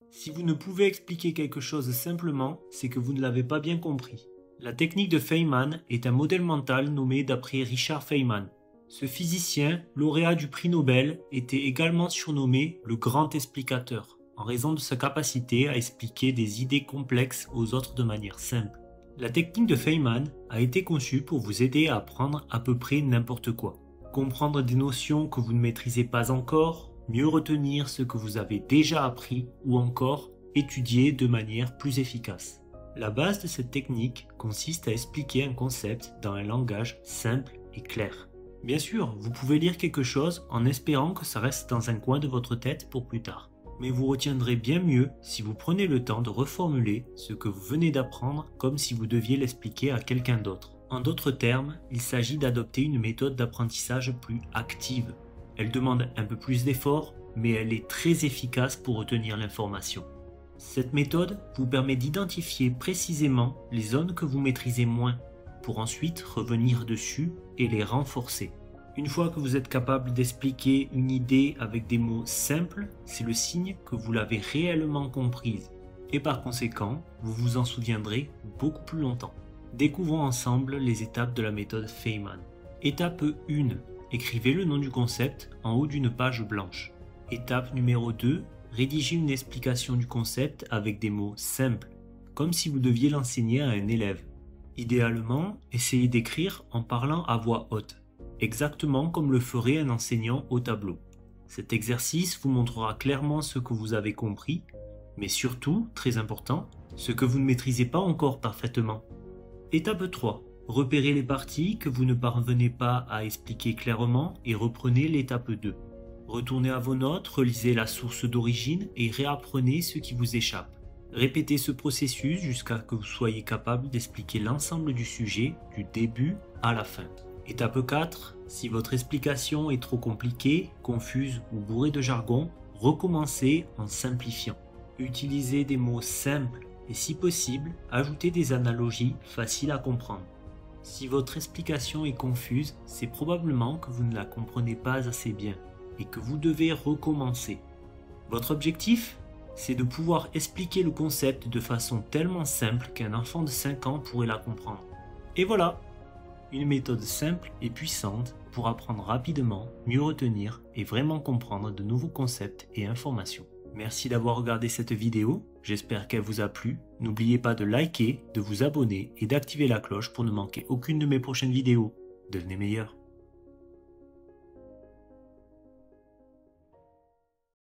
Si vous ne pouvez expliquer quelque chose simplement, c'est que vous ne l'avez pas bien compris. La technique de Feynman est un modèle mental nommé d'après Richard Feynman. Ce physicien, lauréat du prix Nobel, était également surnommé le grand explicateur, en raison de sa capacité à expliquer des idées complexes aux autres de manière simple. La technique de Feynman a été conçue pour vous aider à apprendre à peu près n'importe quoi. Comprendre des notions que vous ne maîtrisez pas encore, mieux retenir ce que vous avez déjà appris ou encore étudier de manière plus efficace. La base de cette technique consiste à expliquer un concept dans un langage simple et clair. Bien sûr, vous pouvez lire quelque chose en espérant que ça reste dans un coin de votre tête pour plus tard. Mais vous retiendrez bien mieux si vous prenez le temps de reformuler ce que vous venez d'apprendre comme si vous deviez l'expliquer à quelqu'un d'autre. En d'autres termes, il s'agit d'adopter une méthode d'apprentissage plus active. Elle demande un peu plus d'effort, mais elle est très efficace pour retenir l'information. Cette méthode vous permet d'identifier précisément les zones que vous maîtrisez moins, pour ensuite revenir dessus et les renforcer. Une fois que vous êtes capable d'expliquer une idée avec des mots simples, c'est le signe que vous l'avez réellement comprise. Et par conséquent, vous vous en souviendrez beaucoup plus longtemps. Découvrons ensemble les étapes de la méthode Feynman. Étape 1. Écrivez le nom du concept en haut d'une page blanche. Étape numéro 2. Rédigez une explication du concept avec des mots simples, comme si vous deviez l'enseigner à un élève. Idéalement, essayez d'écrire en parlant à voix haute, exactement comme le ferait un enseignant au tableau. Cet exercice vous montrera clairement ce que vous avez compris, mais surtout, très important, ce que vous ne maîtrisez pas encore parfaitement. Étape 3. Repérez les parties que vous ne parvenez pas à expliquer clairement et reprenez l'étape 2. Retournez à vos notes, relisez la source d'origine et réapprenez ce qui vous échappe. Répétez ce processus jusqu'à ce que vous soyez capable d'expliquer l'ensemble du sujet du début à la fin. Étape 4. Si votre explication est trop compliquée, confuse ou bourrée de jargon, recommencez en simplifiant. Utilisez des mots simples et si possible, ajoutez des analogies faciles à comprendre. Si votre explication est confuse, c'est probablement que vous ne la comprenez pas assez bien et que vous devez recommencer. Votre objectif ? C'est de pouvoir expliquer le concept de façon tellement simple qu'un enfant de 5 ans pourrait la comprendre. Et voilà, une méthode simple et puissante pour apprendre rapidement, mieux retenir et vraiment comprendre de nouveaux concepts et informations. Merci d'avoir regardé cette vidéo, j'espère qu'elle vous a plu. N'oubliez pas de liker, de vous abonner et d'activer la cloche pour ne manquer aucune de mes prochaines vidéos. Devenez meilleur.